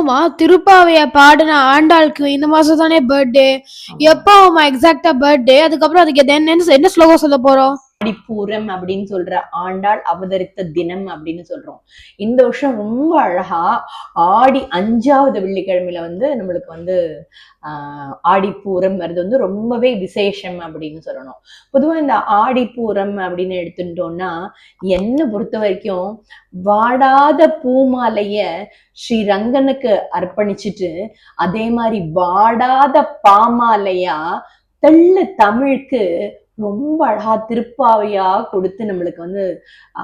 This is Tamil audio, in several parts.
ஆமாமா, திருப்பாவைய பாடின ஆண்டாளுக்கு இந்த மாசம் தானே பர்த்டே. எப்போ எக்ஸாக்டா பர்த்டே? அதுக்கப்புறம் அதுக்கு என்ன ஸ்லோகம் சொல்ல போறோம்? ஆடிப்பூரம் அப்படின்னு சொல்ற ஆண்டாள் அவதரித்த தினம் அப்படின்னு சொல்றோம். இந்த வருஷம் ரொம்ப அழகா ஆடி 5வது வெள்ளிக்கிழமையில வந்து நம்மளுக்கு வந்து ஆடிப்பூரம் வருது வந்து ரொம்பவே விசேஷம் அப்படின்னு சொல்லணும். பொதுவா இந்த ஆடிப்பூரம் அப்படின்னு எடுத்துட்டோம்னா என்ன பொறுத்த வரைக்கும் வாடாத பூமாலைய ஸ்ரீரங்கனுக்கு அர்ப்பணிச்சுட்டு அதே மாதிரி வாடாத பாமாலையா தெள்ளு தமிழுக்கு ரொம்ப அழகா திருப்பாவையா கொடுத்து நம்மளுக்கு வந்து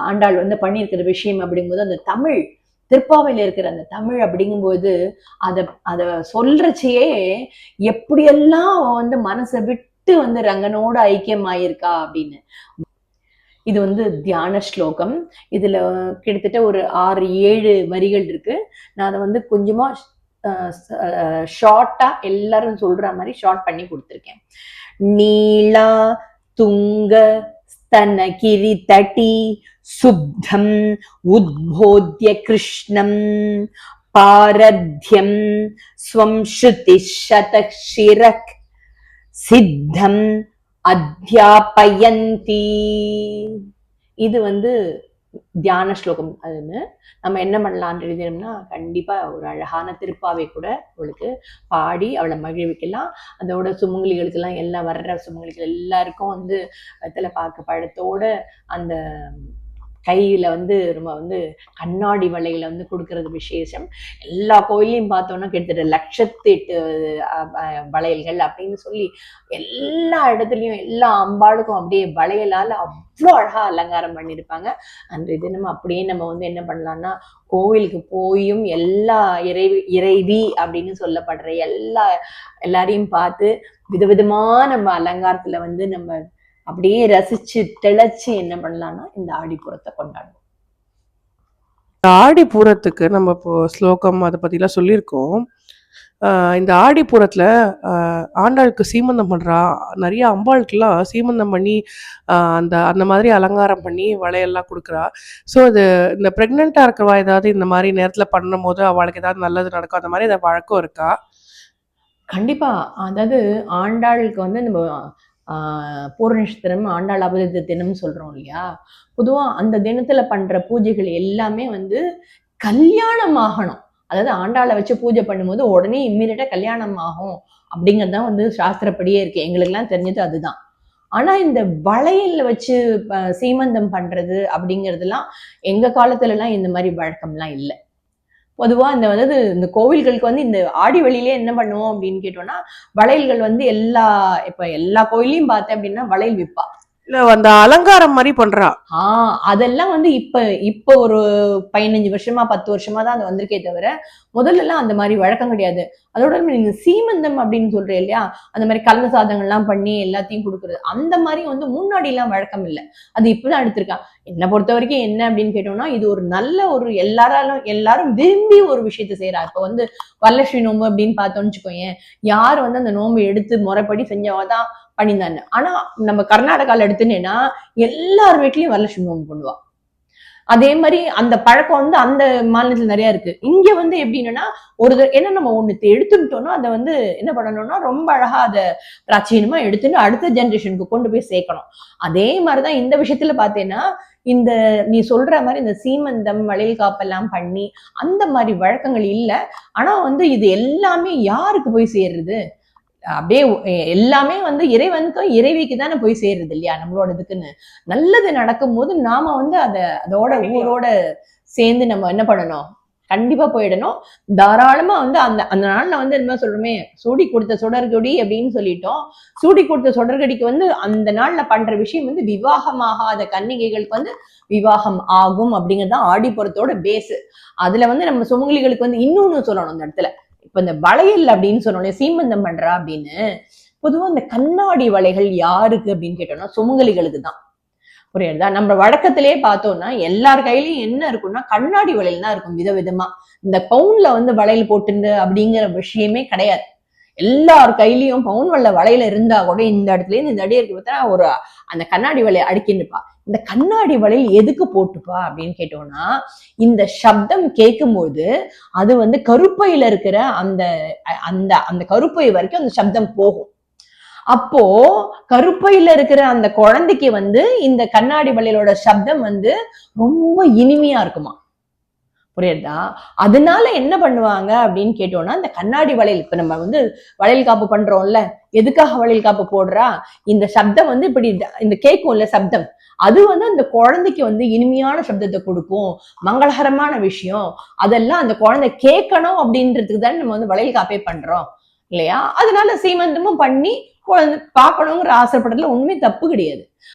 ஆண்டாள் வந்து பண்ணியிருக்கிற விஷயம் அப்படிங்கும்போது அந்த தமிழ் திருப்பாவையில இருக்கிற அந்த தமிழ் அப்படிங்கும்போது அத சொல்றச்சையே எப்படியெல்லாம் வந்து மனசை விட்டு வந்து ரங்கனோட ஐக்கியமாயிருக்கா அப்படின்னு. இது வந்து தியான ஸ்லோகம். இதுல கிட்டத்தட்ட ஒரு 6-7 வரிகள் இருக்கு. நான் அதை வந்து கொஞ்சமா ஷார்ட்டா எல்லாரும் சொல்ற மாதிரி ஷார்ட் பண்ணி கொடுத்துருக்கேன். நீளா துங்க स्तनगिरि तटी सुब्धम् उद्बोध्य कृष्णम् पारध्यम् स्वं श्रुतिशतशिरक् सिद्धम् अध्यापयन्ति. இது வந்து தியான ஸ்லோகம். அதுன்னு நம்ம என்ன பண்ணலான்னு எழுதினோம்னா கண்டிப்பா ஒரு அழகான திருப்பாவை கூட அவளுக்கு பாடி அவளை மகிழ்விக்கலாம். அதோட சுமங்கலிகளுக்கு எல்லாம் எல்லாம் வர்ற சுமங்கலிகள் எல்லாருக்கும் வந்து வெத்தலை பாக்கு பழத்தோட அந்த கையில வந்து ரொம்ப வந்து கண்ணாடி வளையல வந்து கொடுக்கறது விசேஷம். எல்லா கோயிலையும் பார்த்தோம்னா கிட்டத்தட்ட 1,08 வளையல்கள் அப்படின்னு சொல்லி எல்லா இடத்துலயும் எல்லா அம்பாளுக்கும் அப்படியே வளையலால அவ்வளோ அழகா அலங்காரம் பண்ணியிருப்பாங்க. அன்றைய தினம் அப்படியே நம்ம வந்து என்ன பண்ணலாம்னா கோவிலுக்கு போயும் எல்லா இறைவி அப்படின்னு சொல்லப்படுற எல்லாரையும் பார்த்து விதவிதமா நம்ம அலங்காரத்துல வந்து நம்ம அப்படியே ரசிச்சு திளைச்சு என்ன பண்ணலாம்னா இந்த ஆடிப்பூரத்தை கொண்டாடுவோம். ஆடிப்பூரத்துக்கு நம்ம இப்போ ஸ்லோகம் அதை பத்திலாம் சொல்லியிருக்கோம். இந்த ஆடிப்பூரத்துல ஆண்டாளுக்கு சீமந்தம் பண்றா, நிறைய அம்பாளுக்கெல்லாம் சீமந்தம் பண்ணி அந்த மாதிரி அலங்காரம் பண்ணி வளையெல்லாம் கொடுக்குறா. ஸோ அது இந்த ப்ரெக்னெண்டா இருக்கிறவா ஏதாவது இந்த மாதிரி நேரத்துல பண்ணும் போது அவளுக்கு ஏதாவது நல்லது நடக்கும், அந்த மாதிரி ஏதாவது வழக்கம் இருக்கா? கண்டிப்பா. அதாவது ஆண்டாளுக்கு வந்து நம்ம பூர நட்சத்திரம் ஆண்டாள் அவதரித்த தினம் சொல்றோம் இல்லையா? பொதுவா அந்த தினத்துல பண்ற பூஜைகள் எல்லாமே வந்து கல்யாணம் ஆகணும். அதாவது ஆண்டாளை வச்சு பூஜை பண்ணும்போது உடனே இம்மீடியட்டா கல்யாணம் ஆகும் அப்படிங்கிறது தான் வந்து சாஸ்திரப்படியே இருக்கு. எங்களுக்கெல்லாம் தெரிஞ்சது அதுதான். ஆனா இந்த வளையல்ல வச்சு சீமந்தம் பண்றது அப்படிங்கிறதுலாம் எங்க காலத்துல எல்லாம் இந்த மாதிரி வழக்கம்லாம் இல்லை. பொதுவா இந்த கோவில்களுக்கு வந்து இந்த ஆடி வெளியிலே என்ன பண்ணுவோம் அப்படின்னு கேட்டோம்னா வளையல்கள் வந்து இப்ப எல்லா கோயிலையும் பார்த்தேன் அப்படின்னா வளையல் விற்பா. இல்ல அந்த அலங்காரம் மாதிரி பண்றா. அதெல்லாம் வந்து இப்ப ஒரு 15 வருஷமா 10 வருஷமா தான் அது வந்திருக்கே தவிர முதல்ல எல்லாம் அந்த மாதிரி வழக்கம் கிடையாது. அதோட நீங்க சீமந்தம் அப்படின்னு சொல்றேன் இல்லையா, அந்த மாதிரி கலந்த சாதங்கள்லாம் பண்ணி எல்லாத்தையும் கொடுக்குறது அந்த மாதிரி வந்து முன்னாடி எல்லாம் வழக்கம் இல்லை. அது இப்பதான் எடுத்திருக்கா. என்னை பொறுத்த வரைக்கும் என்ன அப்படின்னு கேட்டோம்னா இது ஒரு நல்ல ஒரு எல்லாரும் விரும்பி ஒரு விஷயத்த செய்யறா. இப்ப வந்து வரலட்சுமி நோம்பு அப்படின்னு பார்த்தோம்னு வச்சுக்கோங்க, யார் வந்து அந்த நோம்பு எடுத்து முறைப்படி செஞ்சவாதான் பண்ணியிருந்தாங்க. ஆனா நம்ம கர்நாடகால எடுத்துனேன்னா எல்லார் வீட்லயும் வரலட்சுமி நோம்பு பண்ணுவா. அதே மாதிரி அந்த பழக்கம் வந்து அந்த மாநிலத்துல நிறைய இருக்கு. இங்க வந்து எப்படின்னா என்ன நம்ம ஒண்ணு எடுத்துட்டோம்னா அதை வந்து என்ன பண்ணணும்னா ரொம்ப அழகா அதை பிராச்சீனமா எடுத்துட்டு அடுத்த ஜெனரேஷனுக்கு கொண்டு போய் சேர்க்கணும். அதே மாதிரிதான் இந்த விஷயத்துல பார்த்தேன்னா இந்த நீ சொல்ற மாதிரி இந்த சீமந்தம் வளையல் காப்பெல்லாம் பண்ணி அந்த மாதிரி வழக்கங்கள் இல்லை. ஆனா வந்து இது எல்லாமே யாருக்கு போய் சேர்றது? அப்படியே எல்லாமே வந்து இறைவனுக்கும் இறைவிக்கு தானே போய் சேர்றது இல்லையா நம்மளோட இதுக்குன்னு. நல்லது நடக்கும் போது நாம வந்து அதோட ஊரோட சேர்ந்து நம்ம என்ன பண்ணணும், கண்டிப்பா போயிடணும். தாராளமா வந்து அந்த நாள்ல வந்து என்ன சொல்றோமே, சூடி கொடுத்த சுடர்கொடி அப்படின்னு சொல்லிட்டோம். சூடி கொடுத்த சுடர்கடிக்கு வந்து அந்த நாள்ல பண்ற விஷயம் வந்து விவாகமாகாத கன்னிகைகளுக்கு வந்து விவாகம் ஆகும் அப்படிங்கறதுதான் ஆடிப்புறத்தோட பேஸ். அதுல வந்து நம்ம சுமங்கலிகளுக்கு வந்து இன்னொன்னு சொல்லணும் அந்த இடத்துல. இப்ப இந்த வளையல் அப்படின்னு சொன்னோம் சீமந்தம் பண்றா அப்படின்னு, பொதுவா இந்த கண்ணாடி வளைகள் யாருக்கு அப்படின்னு கேட்டோம்னா சுமங்கலிகளுக்கு தான். புரியுதா? நம்ம வழக்கத்திலேயே பார்த்தோம்னா எல்லார் கையிலயும் என்ன இருக்கும்னா கண்ணாடி வளையல் தான் இருக்கும் விதவிதமா. இந்த பவுன்ல வந்து வளையல் போட்டுண்டு அப்படிங்கிற விஷயமே கிடையாது. எல்லார் கையிலயும் பவுன் வல்ல வளையல இருந்தா கூட இந்த இடத்துல இருந்து இந்த அடி இருக்கு பார்த்தா ஒரு அந்த கண்ணாடி வளைய அடிக்கின்னுப்பா. இந்த கண்ணாடி வளையல் எதுக்கு போட்டுப்பா அப்படின்னு கேட்டோம்னா, இந்த சப்தம் கேட்கும்போது அது வந்து கருப்பையில இருக்கிற அந்த அந்த அந்த கருப்பை வரைக்கும் அந்த சப்தம் போகும். அப்போ கருப்பையில இருக்கிற அந்த குழந்தைக்கு வந்து இந்த கண்ணாடி வளையலோட சப்தம் வந்து ரொம்ப இனிமையா இருக்குமா. புரியுதா? அதனால என்ன பண்ணுவாங்க அப்படின்னு கேட்டோம்னா, இந்த கண்ணாடி வளையல் இப்ப நம்ம வந்து வளையல் காப்பு பண்றோம்ல, எதுக்காக வளையல் காப்பு போடுறா? இந்த சப்தம் வந்து இப்படி இந்த கேட்கும்ல சப்தம், அது வந்து அந்த குழந்தைக்கு வந்து இனிமையான சப்தத்தை கொடுக்கும், மங்களகரமான விஷயம், அதெல்லாம் அந்த குழந்தை கேட்கணும் அப்படின்றதுக்கு தான் நம்ம வந்து வளையல் காப்பே பண்றோம் இல்லையா? அதனால சீமந்தமும் பண்ணி குழந்தை பார்க்கணுங்கிற ஆசைப்படுறதுல ஒண்ணுமே தப்பு கிடையாது.